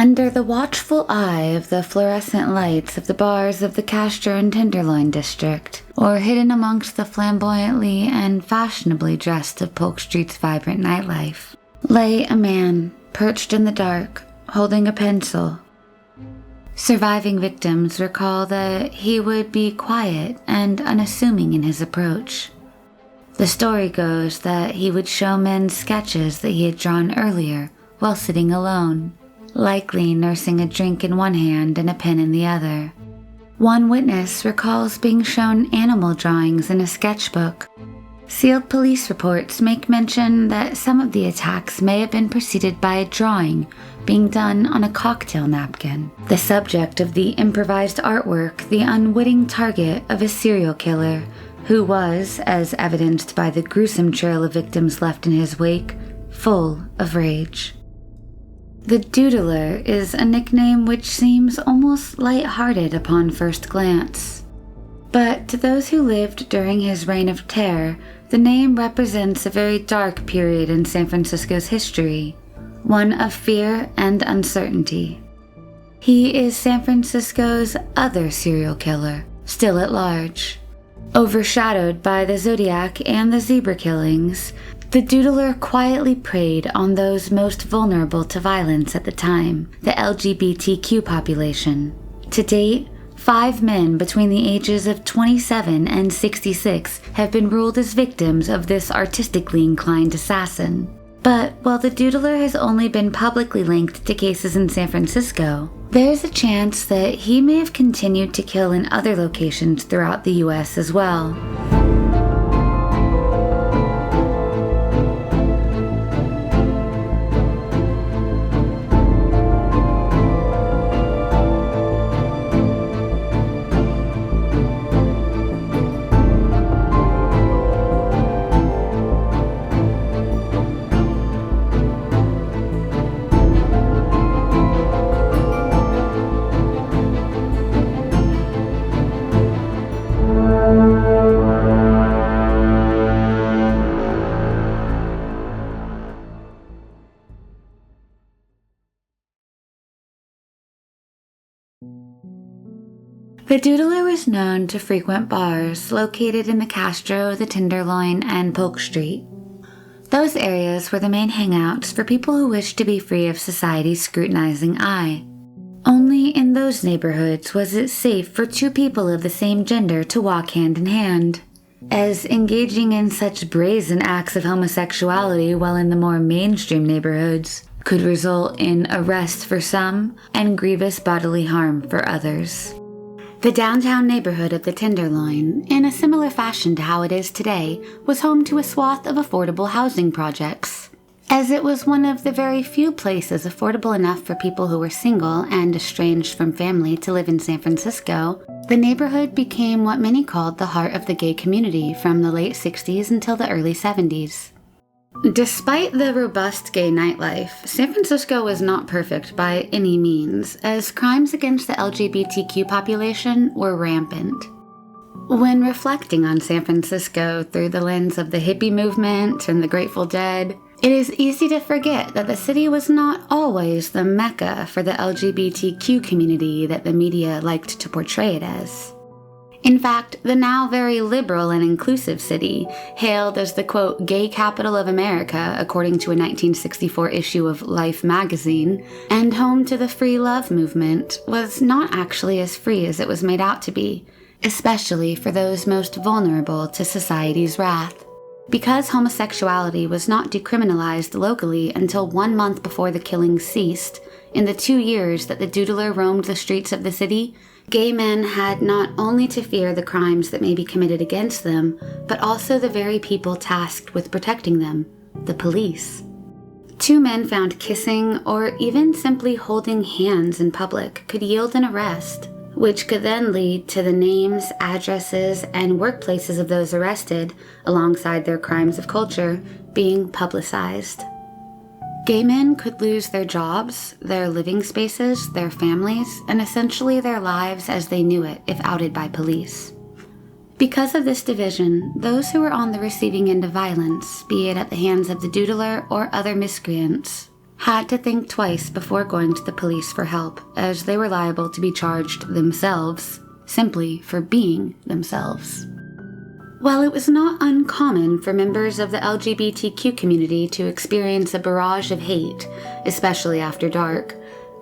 Under the watchful eye of the fluorescent lights of the bars of the Castro and Tenderloin district, or hidden amongst the flamboyantly and fashionably dressed of Polk Street's vibrant nightlife, lay a man perched in the dark, holding a pencil. Surviving victims recall that he would be quiet and unassuming in his approach. The story goes that he would show men sketches that he had drawn earlier while sitting alone, likely nursing a drink in one hand and a pen in the other. One witness recalls being shown animal drawings in a sketchbook. Sealed police reports make mention that some of the attacks may have been preceded by a drawing being done on a cocktail napkin, the subject of the improvised artwork, the unwitting target of a serial killer who was, as evidenced by the gruesome trail of victims left in his wake, full of rage. The Doodler is a nickname which seems almost light-hearted upon first glance. But to those who lived during his reign of terror, the name represents a very dark period in San Francisco's history, one of fear and uncertainty. He is San Francisco's other serial killer, still at large. Overshadowed by the Zodiac and the zebra killings, the Doodler quietly preyed on those most vulnerable to violence at the time, the LGBTQ population. To date, 5 men between the ages of 27 and 66 have been ruled as victims of this artistically inclined assassin. But while the Doodler has only been publicly linked to cases in San Francisco, there is a chance that he may have continued to kill in other locations throughout the US as well. The Doodler was known to frequent bars located in the Castro, the Tenderloin, and Polk Street. Those areas were the main hangouts for people who wished to be free of society's scrutinizing eye. Only in those neighborhoods was it safe for 2 people of the same gender to walk hand in hand, as engaging in such brazen acts of homosexuality while in the more mainstream neighborhoods could result in arrest for some and grievous bodily harm for others. The downtown neighborhood of the Tenderloin, in a similar fashion to how it is today, was home to a swath of affordable housing projects. As it was one of the very few places affordable enough for people who were single and estranged from family to live in San Francisco, the neighborhood became what many called the heart of the gay community from the late 60s until the early 70s. Despite the robust gay nightlife, San Francisco was not perfect by any means, as crimes against the LGBTQ population were rampant. When reflecting on San Francisco through the lens of the hippie movement and the Grateful Dead, it is easy to forget that the city was not always the mecca for the LGBTQ community that the media liked to portray it as. In fact, the now very liberal and inclusive city, hailed as the, quote, gay capital of America, according to a 1964 issue of Life magazine, and home to the free love movement, was not actually as free as it was made out to be, especially for those most vulnerable to society's wrath. Because homosexuality was not decriminalized locally until 1 month before the killings ceased, in the 2 years that the Doodler roamed the streets of the city, gay men had not only to fear the crimes that may be committed against them, but also the very people tasked with protecting them, the police. 2 men found kissing or even simply holding hands in public could yield an arrest, which could then lead to the names, addresses, and workplaces of those arrested, alongside their crimes of culture, being publicized. Gay men could lose their jobs, their living spaces, their families, and essentially their lives as they knew it if outed by police. Because of this division, those who were on the receiving end of violence, be it at the hands of the Doodler or other miscreants, had to think twice before going to the police for help, as they were liable to be charged themselves simply for being themselves. While it was not uncommon for members of the LGBTQ community to experience a barrage of hate, especially after dark,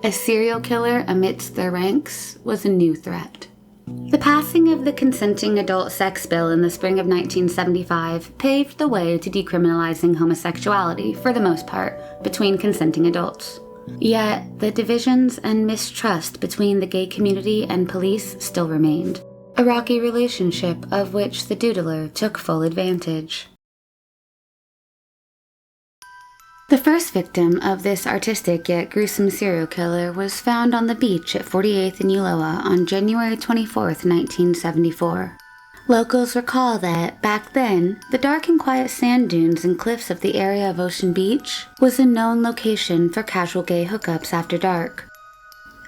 a serial killer amidst their ranks was a new threat. The passing of the Consenting Adult Sex Bill in the spring of 1975 paved the way to decriminalizing homosexuality, for the most part, between consenting adults. Yet, the divisions and mistrust between the gay community and police still remained, a rocky relationship of which the Doodler took full advantage. The first victim of this artistic yet gruesome serial killer was found on the beach at 48th and Ulloa on January 24, 1974. Locals recall that, back then, the dark and quiet sand dunes and cliffs of the area of Ocean Beach was a known location for casual gay hookups after dark.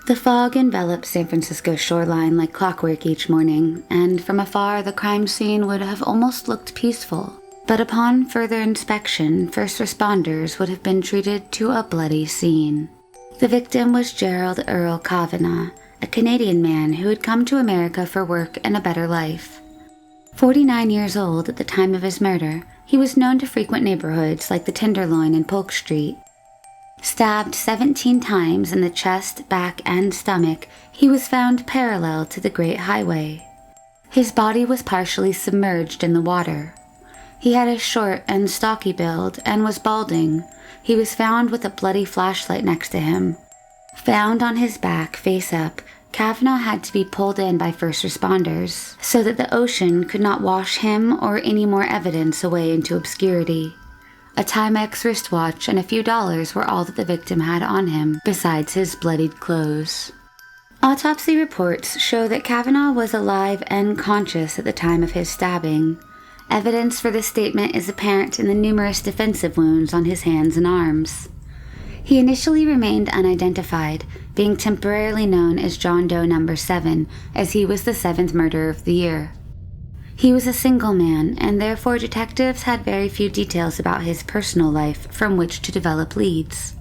The fog enveloped San Francisco's shoreline like clockwork each morning, and from afar the crime scene would have almost looked peaceful. But upon further inspection, first responders would have been treated to a bloody scene. The victim was Gerald Earl Kavanagh, a Canadian man who had come to America for work and a better life. 49 years old at the time of his murder, he was known to frequent neighborhoods like the Tenderloin and Polk Street. Stabbed 17 times in the chest, back, and stomach, he was found parallel to the Great Highway. His body was partially submerged in the water. He had a short and stocky build and was balding. He was found with a bloody flashlight next to him. Found on his back, face up, Kavanagh had to be pulled in by first responders so that the ocean could not wash him or any more evidence away into obscurity. A Timex wristwatch and a few dollars were all that the victim had on him, besides his bloodied clothes. Autopsy reports show that Kavanagh was alive and conscious at the time of his stabbing. Evidence for this statement is apparent in the numerous defensive wounds on his hands and arms. He initially remained unidentified, being temporarily known as John Doe No. 7, as he was the 7th murder of the year. He was a single man, and therefore detectives had very few details about his personal life from which to develop leads.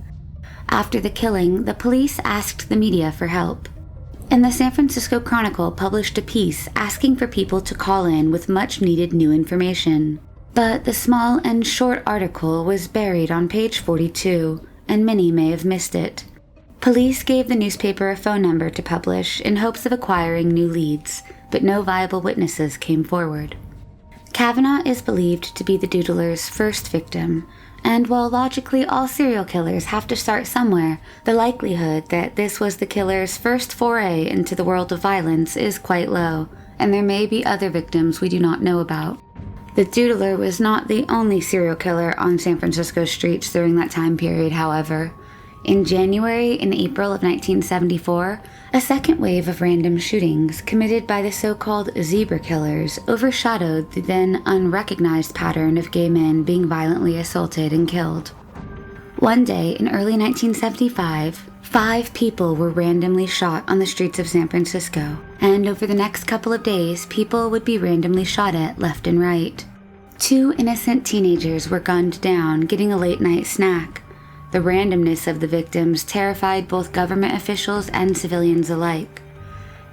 After the killing, the police asked the media for help, and the San Francisco Chronicle published a piece asking for people to call in with much-needed new information. But the small and short article was buried on page 42, and many may have missed it. Police gave the newspaper a phone number to publish in hopes of acquiring new leads, but no viable witnesses came forward. Kavanagh is believed to be the Doodler's first victim, and while logically all serial killers have to start somewhere, the likelihood that this was the killer's first foray into the world of violence is quite low, and there may be other victims we do not know about. The Doodler was not the only serial killer on San Francisco streets during that time period, however. In January and April of 1974, a second wave of random shootings committed by the so-called zebra killers overshadowed the then unrecognized pattern of gay men being violently assaulted and killed. One day in early 1975, 5 people were randomly shot on the streets of San Francisco, and over the next couple of days, people would be randomly shot at left and right. 2 innocent teenagers were gunned down, getting a late-night snack. The randomness of the victims terrified both government officials and civilians alike.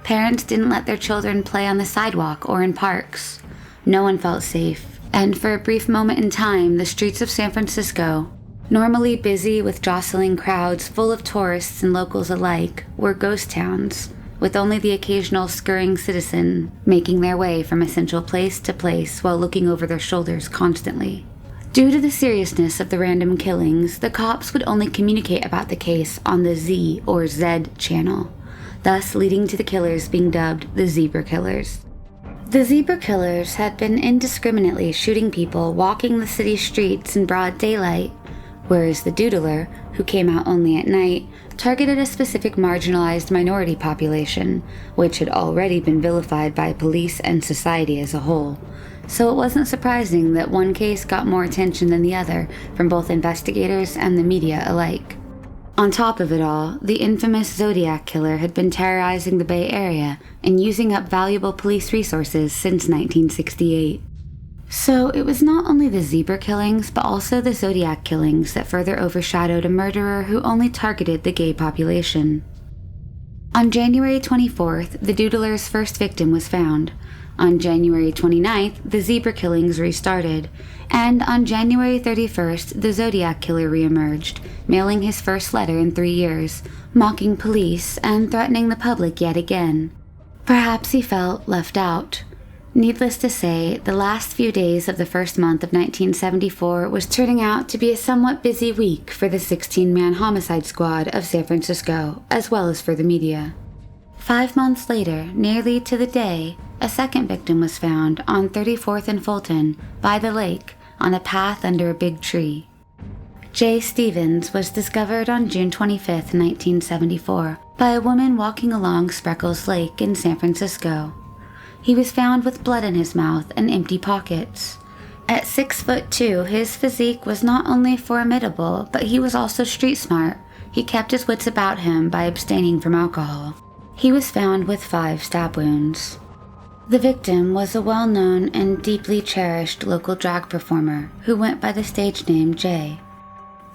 Parents didn't let their children play on the sidewalk or in parks. No one felt safe, and for a brief moment in time, the streets of San Francisco, normally busy with jostling crowds full of tourists and locals alike, were ghost towns, with only the occasional scurrying citizen making their way from essential place to place while looking over their shoulders constantly. Due to the seriousness of the random killings, the cops would only communicate about the case on the Z or Z channel, thus leading to the killers being dubbed the Zebra Killers. The Zebra Killers had been indiscriminately shooting people walking the city streets in broad daylight, whereas the Doodler, who came out only at night, targeted a specific marginalized minority population, which had already been vilified by police and society as a whole. So it wasn't surprising that one case got more attention than the other from both investigators and the media alike. On top of it all, the infamous Zodiac Killer had been terrorizing the Bay Area and using up valuable police resources since 1968. So it was not only the zebra killings, but also the Zodiac killings that further overshadowed a murderer who only targeted the gay population. On January 24th, the Doodler's first victim was found. On January 29th, the zebra killings restarted. And on January 31st, the Zodiac killer reemerged, mailing his first letter in 3 years, mocking police and threatening the public yet again. Perhaps he felt left out. Needless to say, the last few days of the first month of 1974 was turning out to be a somewhat busy week for the 16-man homicide squad of San Francisco, as well as for the media. 5 months later, nearly to the day, a second victim was found on 34th and Fulton, by the lake, on a path under a big tree. Jay Stevens was discovered on June 25, 1974, by a woman walking along Spreckles Lake in San Francisco. He was found with blood in his mouth and empty pockets. At 6'2", his physique was not only formidable, but he was also street smart. He kept his wits about him by abstaining from alcohol. He was found with 5 stab wounds. The victim was a well-known and deeply cherished local drag performer who went by the stage name Jay.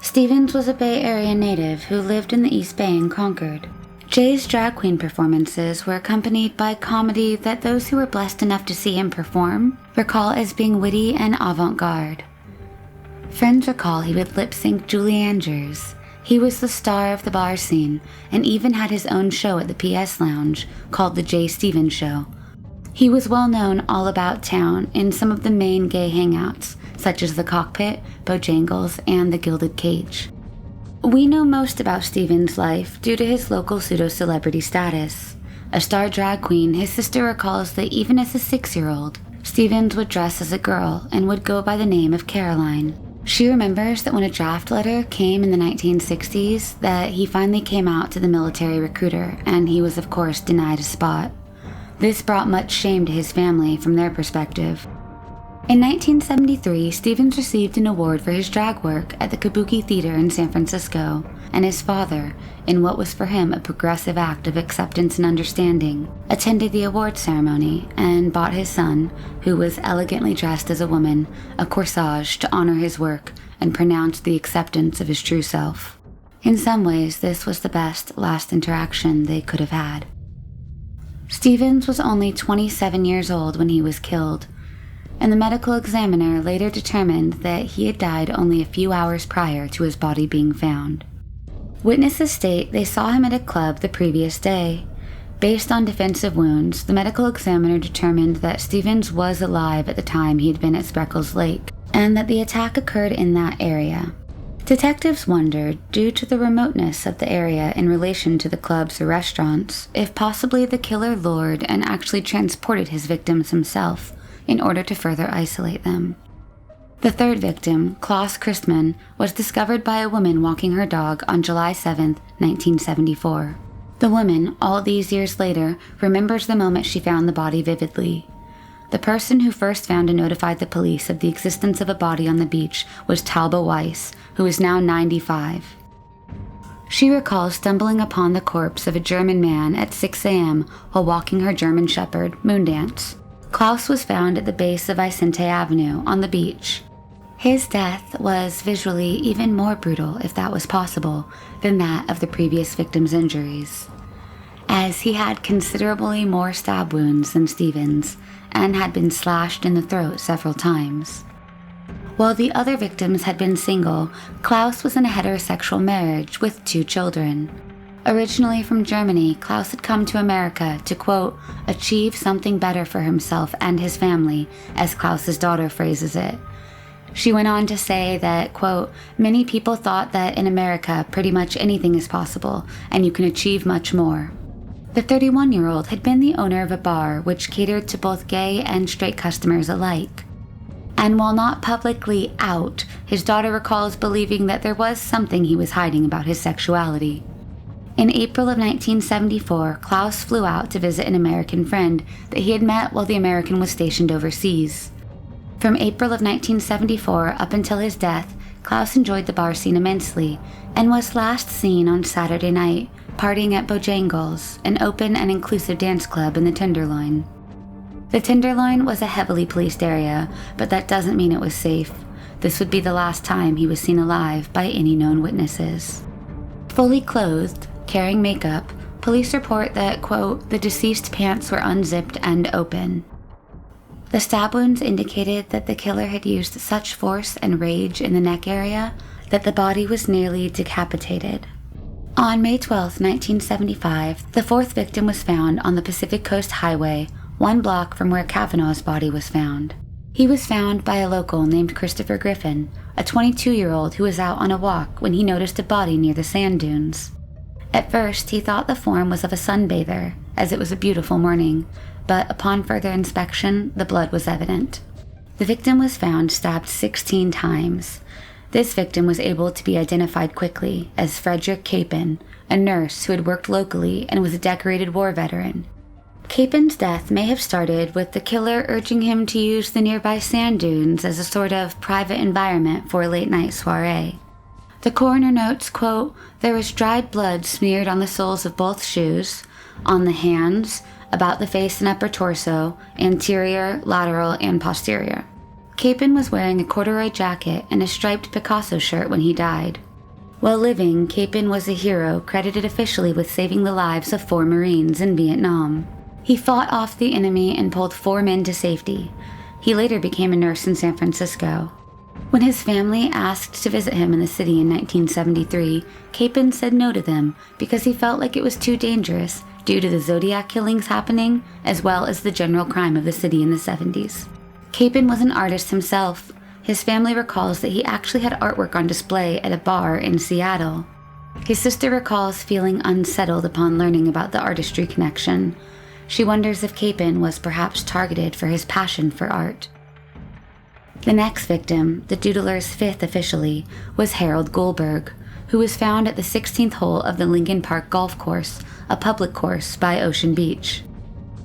Stevens was a Bay Area native who lived in the East Bay and Concord. Jay's drag queen performances were accompanied by comedy that those who were blessed enough to see him perform recall as being witty and avant-garde. Friends recall he would lip-sync Julie Andrews. He was the star of the bar scene and even had his own show at the PS Lounge called The Jay Stevens Show. He was well known all about town in some of the main gay hangouts, such as the Cockpit, Bojangles, and the Gilded Cage. We know most about Stevens' life due to his local pseudo-celebrity status. A star drag queen, his sister recalls that even as a 6-year-old, Stevens would dress as a girl and would go by the name of Caroline. She remembers that when a draft letter came in the 1960s, that he finally came out to the military recruiter, and he was of course denied a spot. This brought much shame to his family from their perspective. In 1973, Stevens received an award for his drag work at the Kabuki Theater in San Francisco, and his father, in what was for him a progressive act of acceptance and understanding, attended the award ceremony and bought his son, who was elegantly dressed as a woman, a corsage to honor his work and pronounce the acceptance of his true self. In some ways, this was the best last interaction they could have had. Stevens was only 27 years old when he was killed, and the medical examiner later determined that he had died only a few hours prior to his body being found. Witnesses state they saw him at a club the previous day. Based on defensive wounds, the medical examiner determined that Stevens was alive at the time he had been at Spreckles Lake, and that the attack occurred in that area. Detectives wondered, due to the remoteness of the area in relation to the clubs or restaurants, if possibly the killer lured and actually transported his victims himself in order to further isolate them. The third victim, Klaus Christman, was discovered by a woman walking her dog on July 7, 1974. The woman, all these years later, remembers the moment she found the body vividly. The person who first found and notified the police of the existence of a body on the beach was Talba Weiss, who is now 95. She recalls stumbling upon the corpse of a German man at 6 a.m. while walking her German Shepherd, Moondance. Klaus was found at the base of Vicente Avenue on the beach. His death was visually even more brutal, if that was possible, than that of the previous victim's injuries, as he had considerably more stab wounds than Stevens and had been slashed in the throat several times. While the other victims had been single, Klaus was in a heterosexual marriage with 2 children. Originally from Germany, Klaus had come to America to, quote, achieve something better for himself and his family, as Klaus's daughter phrases it. She went on to say that, quote, many people thought that in America pretty much anything is possible, and you can achieve much more. The 31-year-old had been the owner of a bar which catered to both gay and straight customers alike. And while not publicly out, his daughter recalls believing that there was something he was hiding about his sexuality. In April of 1974, Klaus flew out to visit an American friend that he had met while the American was stationed overseas. From April of 1974 up until his death, Klaus enjoyed the bar scene immensely and was last seen on Saturday night, partying at Bojangles, an open and inclusive dance club in the Tenderloin. The Tenderloin was a heavily policed area, but that doesn't mean it was safe. This would be the last time he was seen alive by any known witnesses. Fully clothed, carrying makeup, police report that, quote, the deceased's pants were unzipped and open. The stab wounds indicated that the killer had used such force and rage in the neck area that the body was nearly decapitated. On May 12, 1975, the fourth victim was found on the Pacific Coast Highway, 1 block from where Kavanaugh's body was found. He was found by a local named Christopher Griffin, a 22-year-old who was out on a walk when he noticed a body near the sand dunes. At first, he thought the form was of a sunbather, as it was a beautiful morning, but upon further inspection, the blood was evident. The victim was found stabbed 16 times. This victim was able to be identified quickly as Frederick Capon, a nurse who had worked locally and was a decorated war veteran. Capon's death may have started with the killer urging him to use the nearby sand dunes as a sort of private environment for a late-night soiree. The coroner notes, quote, there was dried blood smeared on the soles of both shoes, on the hands, about the face and upper torso, anterior, lateral, and posterior. Capon was wearing a corduroy jacket and a striped Picasso shirt when he died. While living, Capon was a hero credited officially with saving the lives of 4 Marines in Vietnam. He fought off the enemy and pulled 4 men to safety. He later became a nurse in San Francisco. When his family asked to visit him in the city in 1973, Capon said no to them because he felt like it was too dangerous due to the Zodiac killings happening, as well as the general crime of the city in the 70s. Capon was an artist himself. His family recalls that he actually had artwork on display at a bar in Seattle. His sister recalls feeling unsettled upon learning about the artistry connection. She wonders if Capon was perhaps targeted for his passion for art. The next victim, the Doodler's 5th officially, was Harold Goldberg, who was found at the 16th hole of the Lincoln Park Golf Course, a public course by Ocean Beach.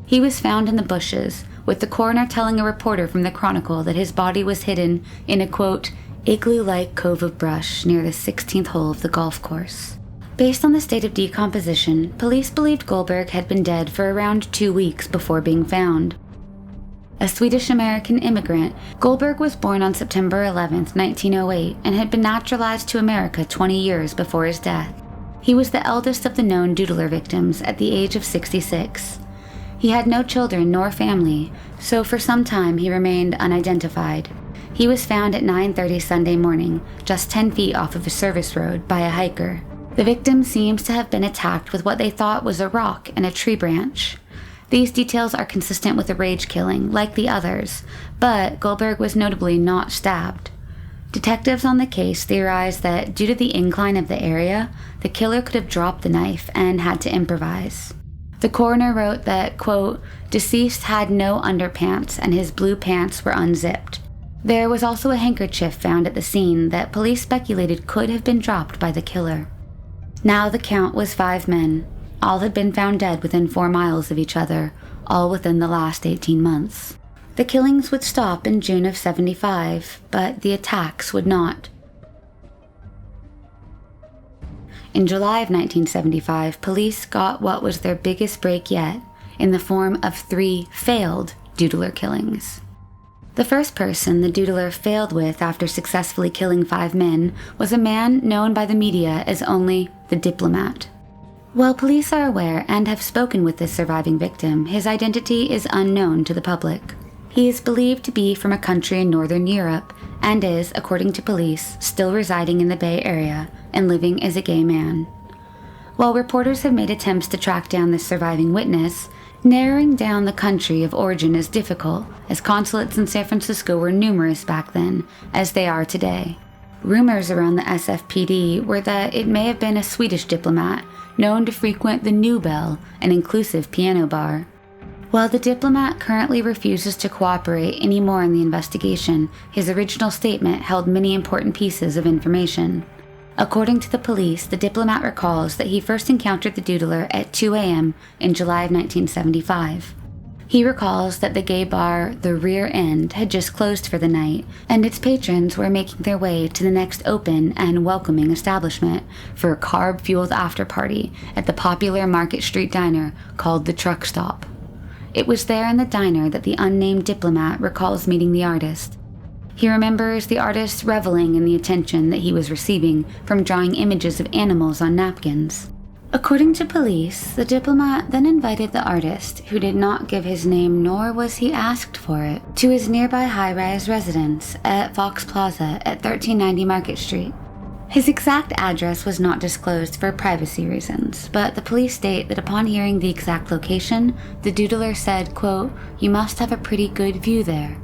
He was found in the bushes, with the coroner telling a reporter from the Chronicle that his body was hidden in a, quote, igloo-like cove of brush near the 16th hole of the golf course. Based on the state of decomposition, police believed Goldberg had been dead for around 2 weeks before being found. A Swedish-American immigrant, Goldberg was born on September 11, 1908, and had been naturalized to America 20 years before his death. He was the eldest of the known Doodler victims at the age of 66. He had no children nor family, so for some time he remained unidentified. He was found at 9:30 Sunday morning, just 10 feet off of a service road, by a hiker. The victim seems to have been attacked with what they thought was a rock and a tree branch. These details are consistent with a rage killing, like the others, but Goldberg was notably not stabbed. Detectives on the case theorized that due to the incline of the area, the killer could have dropped the knife and had to improvise. The coroner wrote that, quote, deceased had no underpants and his blue pants were unzipped. There was also a handkerchief found at the scene that police speculated could have been dropped by the killer. Now the count was 5 men. All had been found dead within 4 miles of each other, all within the last 18 months. The killings would stop in June of 75, but the attacks would not. In July of 1975, police got what was their biggest break yet, in the form of 3 failed Doodler killings. The first person the Doodler failed with after successfully killing 5 men was a man known by the media as only the Diplomat. While police are aware and have spoken with this surviving victim, his identity is unknown to the public. He is believed to be from a country in Northern Europe and is, according to police, still residing in the Bay Area and living as a gay man. While reporters have made attempts to track down this surviving witness, narrowing down the country of origin is difficult, as consulates in San Francisco were numerous back then, as they are today. Rumors around the SFPD were that it may have been a Swedish diplomat known to frequent the New Bell, an inclusive piano bar. While the diplomat currently refuses to cooperate anymore in the investigation, his original statement held many important pieces of information. According to the police, the diplomat recalls that he first encountered the Doodler at 2 a.m. in July of 1975. He recalls that the gay bar, the Rear End, had just closed for the night, and its patrons were making their way to the next open and welcoming establishment for a carb-fueled after-party at the popular Market Street diner called the Truck Stop. It was there in the diner that the unnamed diplomat recalls meeting the artist. He remembers the artist reveling in the attention that he was receiving from drawing images of animals on napkins. According to police, the diplomat then invited the artist, who did not give his name nor was he asked for it, to his nearby high-rise residence at Fox Plaza at 1390 Market Street. His exact address was not disclosed for privacy reasons, but the police state that upon hearing the exact location, the doodler said, quote, "You must have a pretty good view there."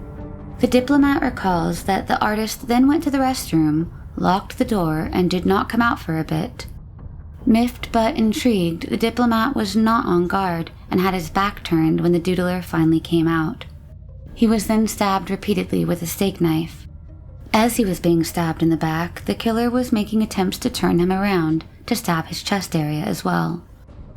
The diplomat recalls that the artist then went to the restroom, locked the door, and did not come out for a bit. Miffed but intrigued, the diplomat was not on guard and had his back turned when the doodler finally came out. He was then stabbed repeatedly with a steak knife. As he was being stabbed in the back, the killer was making attempts to turn him around to stab his chest area as well.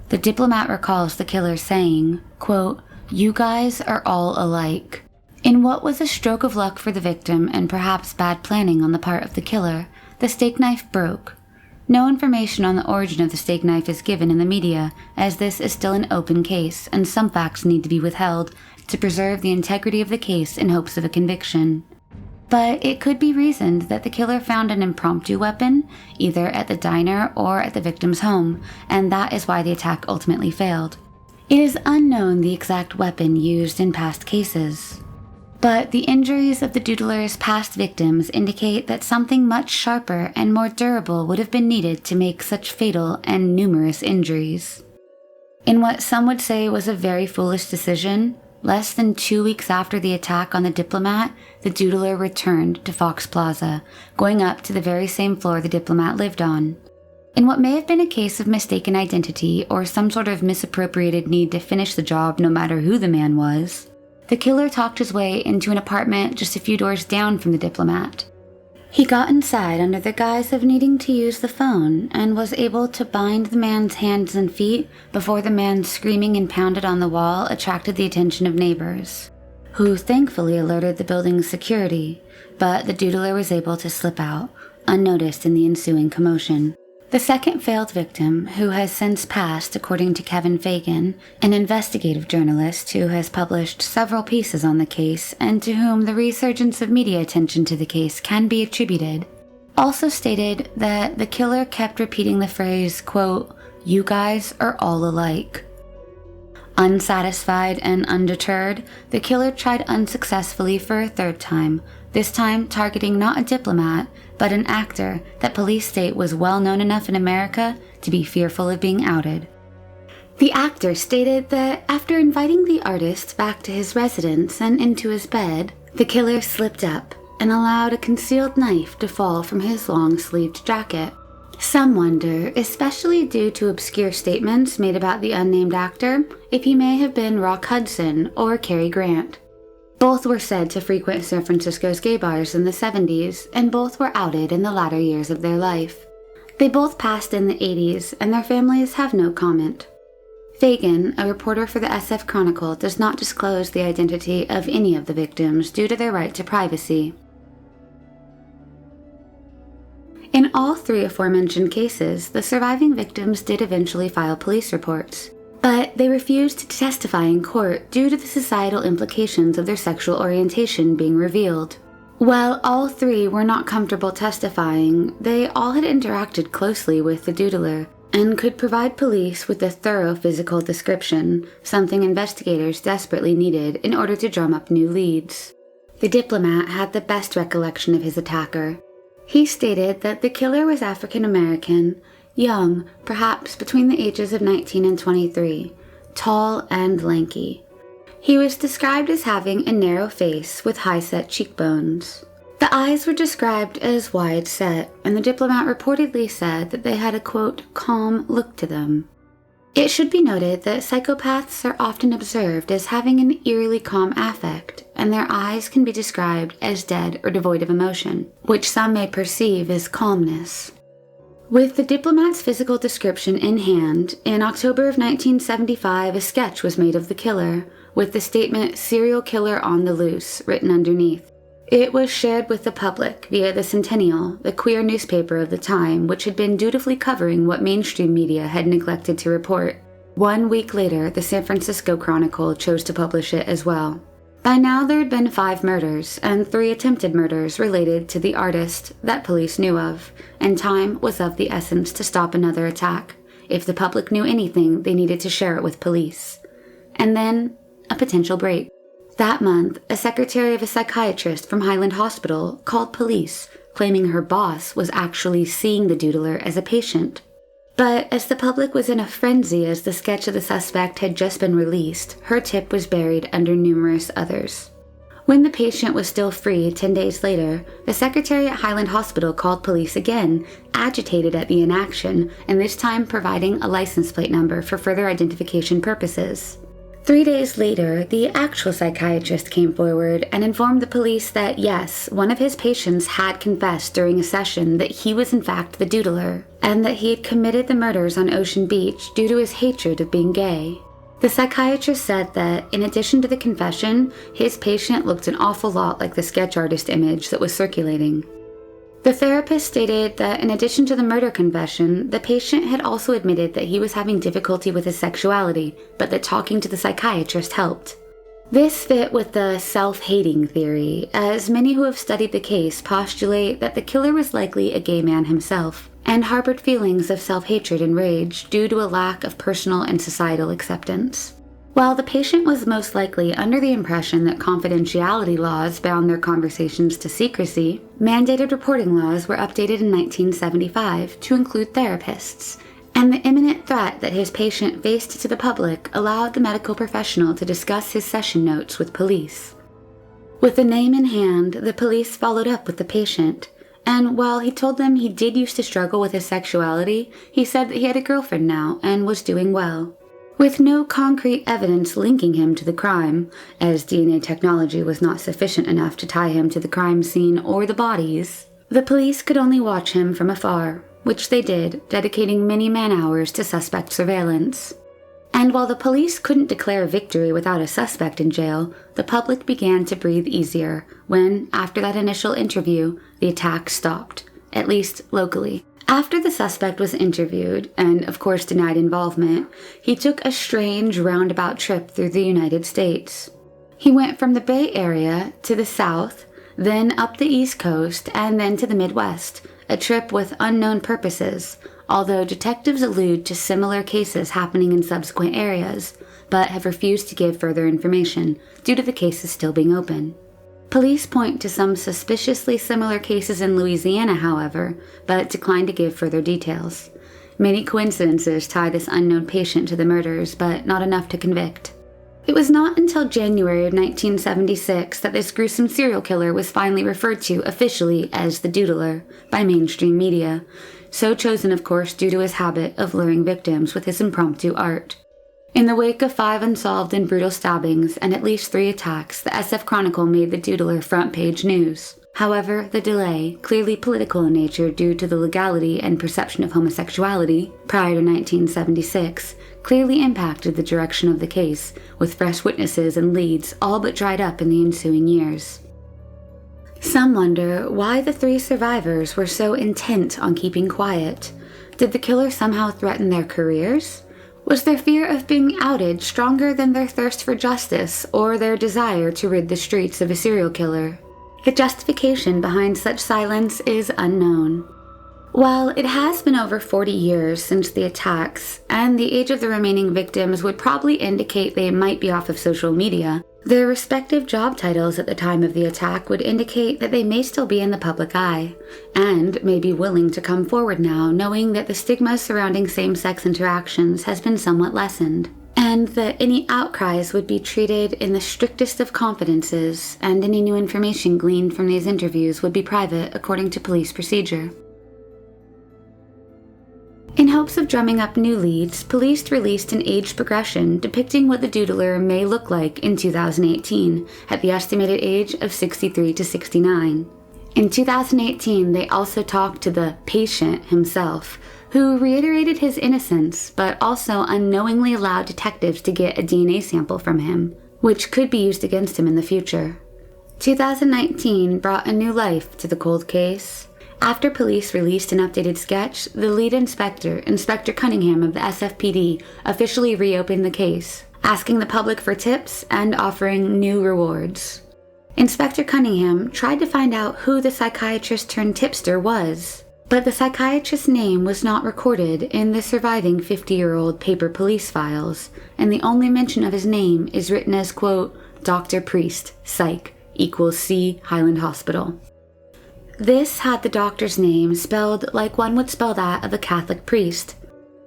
The diplomat recalls the killer saying, quote, "You guys are all alike." In what was a stroke of luck for the victim and perhaps bad planning on the part of the killer, the steak knife broke. No information on the origin of the steak knife is given in the media, as this is still an open case and some facts need to be withheld to preserve the integrity of the case in hopes of a conviction. But it could be reasoned that the killer found an impromptu weapon, either at the diner or at the victim's home, and that is why the attack ultimately failed. It is unknown the exact weapon used in past cases. But the injuries of the doodler's past victims indicate that something much sharper and more durable would have been needed to make such fatal and numerous injuries. In what some would say was a very foolish decision, less than 2 weeks after the attack on the diplomat, the doodler returned to Fox Plaza, going up to the very same floor the diplomat lived on. In what may have been a case of mistaken identity or some sort of misappropriated need to finish the job no matter who the man was, the killer talked his way into an apartment just a few doors down from the diplomat. He got inside under the guise of needing to use the phone and was able to bind the man's hands and feet before the man screaming and pounded on the wall attracted the attention of neighbors, who thankfully alerted the building's security, but the doodler was able to slip out, unnoticed in the ensuing commotion. The second failed victim, who has since passed according to Kevin Fagan, an investigative journalist who has published several pieces on the case and to whom the resurgence of media attention to the case can be attributed, also stated that the killer kept repeating the phrase, quote, "You guys are all alike." Unsatisfied and undeterred, the killer tried unsuccessfully for a third time, this time targeting not a diplomat, but an actor that police state was well known enough in America to be fearful of being outed. The actor stated that after inviting the artist back to his residence and into his bed, the killer slipped up and allowed a concealed knife to fall from his long-sleeved jacket. Some wonder, especially due to obscure statements made about the unnamed actor, if he may have been Rock Hudson or Cary Grant. Both were said to frequent San Francisco's gay bars in the 70s, and both were outed in the latter years of their life. They both passed in the 80s, and their families have no comment. Fagan, a reporter for the SF Chronicle, does not disclose the identity of any of the victims due to their right to privacy. In all three aforementioned cases, the surviving victims did eventually file police reports, but they refused to testify in court due to the societal implications of their sexual orientation being revealed. While all three were not comfortable testifying, they all had interacted closely with the doodler and could provide police with a thorough physical description, something investigators desperately needed in order to drum up new leads. The diplomat had the best recollection of his attacker. He stated that the killer was African American, young, perhaps between the ages of 19 and 23, tall and lanky. He was described as having a narrow face with high-set cheekbones. The eyes were described as wide-set, and the diplomat reportedly said that they had a, quote, calm look to them. It should be noted that psychopaths are often observed as having an eerily calm affect, and their eyes can be described as dead or devoid of emotion, which some may perceive as calmness. With the diplomat's physical description in hand, in October of 1975 a sketch was made of the killer, with the statement "Serial Killer on the Loose" written underneath. It was shared with the public via the Centennial, the queer newspaper of the time, which had been dutifully covering what mainstream media had neglected to report. 1 week later, the San Francisco Chronicle chose to publish it as well. By now, there had been 5 murders and 3 attempted murders related to the artist that police knew of, and time was of the essence to stop another attack. If the public knew anything, they needed to share it with police. And then, a potential break. That month, a secretary of a psychiatrist from Highland Hospital called police, claiming her boss was actually seeing the Doodler as a patient. But as the public was in a frenzy as the sketch of the suspect had just been released, her tip was buried under numerous others. When the patient was still free 10 days later, the secretary at Highland Hospital called police again, agitated at the inaction, and this time providing a license plate number for further identification purposes. 3 days later, the actual psychiatrist came forward and informed the police that yes, one of his patients had confessed during a session that he was in fact the Doodler, and that he had committed the murders on Ocean Beach due to his hatred of being gay. The psychiatrist said that, in addition to the confession, his patient looked an awful lot like the sketch artist image that was circulating. The therapist stated that in addition to the murder confession, the patient had also admitted that he was having difficulty with his sexuality, but that talking to the psychiatrist helped. This fit with the self-hating theory, as many who have studied the case postulate that the killer was likely a gay man himself, and harbored feelings of self-hatred and rage due to a lack of personal and societal acceptance. While the patient was most likely under the impression that confidentiality laws bound their conversations to secrecy, mandated reporting laws were updated in 1975 to include therapists, and the imminent threat that his patient faced to the public allowed the medical professional to discuss his session notes with police. With the name in hand, the police followed up with the patient, and while he told them he did used to struggle with his sexuality, he said that he had a girlfriend now and was doing well. With no concrete evidence linking him to the crime, as DNA technology was not sufficient enough to tie him to the crime scene or the bodies, the police could only watch him from afar, which they did, dedicating many man-hours to suspect surveillance. And while the police couldn't declare victory without a suspect in jail, the public began to breathe easier when, after that initial interview, the attack stopped, at least locally. After the suspect was interviewed, and of course denied involvement, he took a strange roundabout trip through the United States. He went from the Bay Area to the South, then up the East Coast, and then to the Midwest, a trip with unknown purposes, although detectives allude to similar cases happening in subsequent areas, but have refused to give further information due to the cases still being open. Police point to some suspiciously similar cases in Louisiana, however, but decline to give further details. Many coincidences tie this unknown patient to the murders, but not enough to convict. It was not until January of 1976 that this gruesome serial killer was finally referred to officially as the Doodler by mainstream media, so chosen of course due to his habit of luring victims with his impromptu art. In the wake of 5 unsolved and brutal stabbings and at least 3 attacks, the SF Chronicle made the Doodler front-page news. However, the delay, clearly political in nature due to the legality and perception of homosexuality prior to 1976, clearly impacted the direction of the case, with fresh witnesses and leads all but dried up in the ensuing years. Some wonder why the 3 survivors were so intent on keeping quiet. Did the killer somehow threaten their careers? Was their fear of being outed stronger than their thirst for justice or their desire to rid the streets of a serial killer? The justification behind such silence is unknown. While it has been over 40 years since the attacks, and the age of the remaining victims would probably indicate they might be off of social media, their respective job titles at the time of the attack would indicate that they may still be in the public eye, and may be willing to come forward now knowing that the stigma surrounding same-sex interactions has been somewhat lessened, and that any outcries would be treated in the strictest of confidences, and any new information gleaned from these interviews would be private according to police procedure. In hopes of drumming up new leads, police released an age progression depicting what the Doodler may look like in 2018, at the estimated age of 63 to 69. In 2018, they also talked to the patient himself, who reiterated his innocence, but also unknowingly allowed detectives to get a DNA sample from him, which could be used against him in the future. 2019 brought a new life to the cold case, After police released an updated sketch, the lead inspector, Inspector Cunningham of the SFPD, officially reopened the case, asking the public for tips and offering new rewards. Inspector Cunningham tried to find out who the psychiatrist turned tipster was, but the psychiatrist's name was not recorded in the surviving 50-year-old paper police files, and the only mention of his name is written as, quote, Dr. Priest, Psych, equals C, Highland Hospital. This had the doctor's name spelled like one would spell that of a Catholic priest,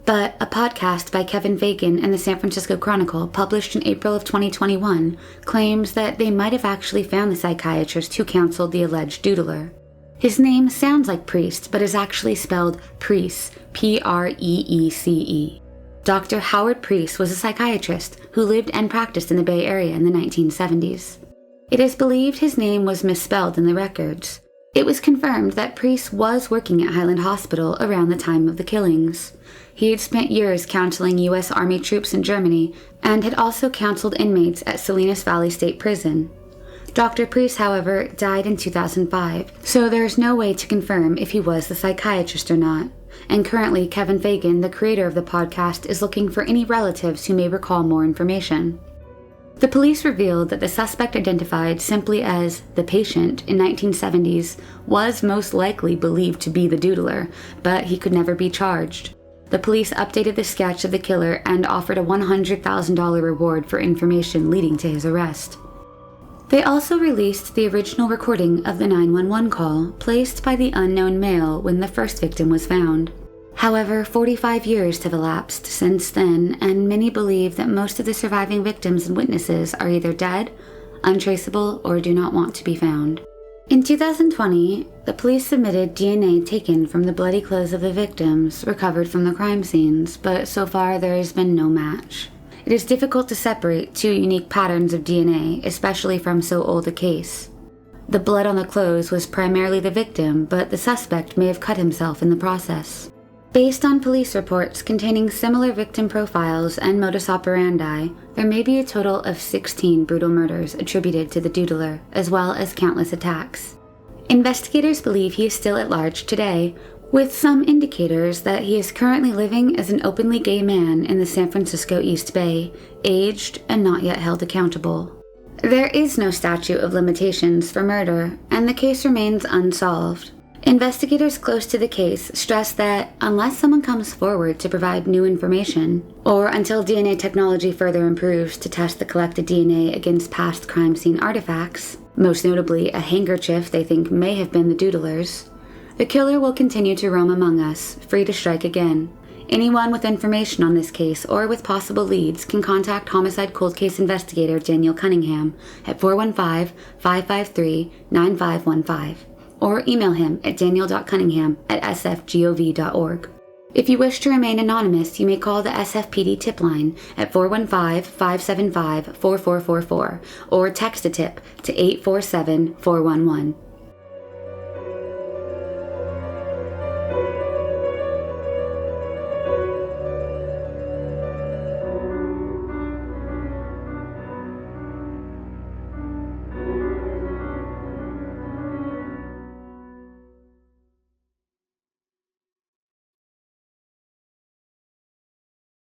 but a podcast by Kevin Fagan and the San Francisco Chronicle, published in April of 2021, claims that they might have actually found the psychiatrist who counseled the alleged Doodler. His name sounds like priest, but is actually spelled Preece, Preece. Dr. Howard Preece was a psychiatrist who lived and practiced in the Bay Area in the 1970s. It is believed his name was misspelled in the records. It was confirmed that Preece was working at Highland Hospital around the time of the killings. He had spent years counseling U.S. Army troops in Germany and had also counseled inmates at Salinas Valley State Prison. Dr. Preece, however, died in 2005, so there is no way to confirm if he was the psychiatrist or not. And currently, Kevin Fagan, the creator of the podcast, is looking for any relatives who may recall more information. The police revealed that the suspect, identified simply as the patient in 1970s, was most likely believed to be the Doodler, but he could never be charged. The police updated the sketch of the killer and offered a $100,000 reward for information leading to his arrest. They also released the original recording of the 911 call placed by the unknown male when the first victim was found. However, 45 years have elapsed since then, and many believe that most of the surviving victims and witnesses are either dead, untraceable, or do not want to be found. In 2020, the police submitted DNA taken from the bloody clothes of the victims recovered from the crime scenes, but so far there has been no match. It is difficult to separate two unique patterns of DNA, especially from so old a case. The blood on the clothes was primarily the victim, but the suspect may have cut himself in the process. Based on police reports containing similar victim profiles and modus operandi, there may be a total of 16 brutal murders attributed to the Doodler, as well as countless attacks. Investigators believe he is still at large today, with some indicators that he is currently living as an openly gay man in the San Francisco East Bay, aged and not yet held accountable. There is no statute of limitations for murder, and the case remains unsolved. Investigators close to the case stress that unless someone comes forward to provide new information, or until DNA technology further improves to test the collected DNA against past crime scene artifacts, most notably a handkerchief they think may have been the Doodler's, the killer will continue to roam among us, free to strike again. Anyone with information on this case or with possible leads can contact Homicide Cold Case Investigator Daniel Cunningham at 415-553-9515. or email him at daniel.cunningham@sfgov.org. If you wish to remain anonymous, you may call the SFPD tip line at 415-575-4444 or text a tip to 847-411.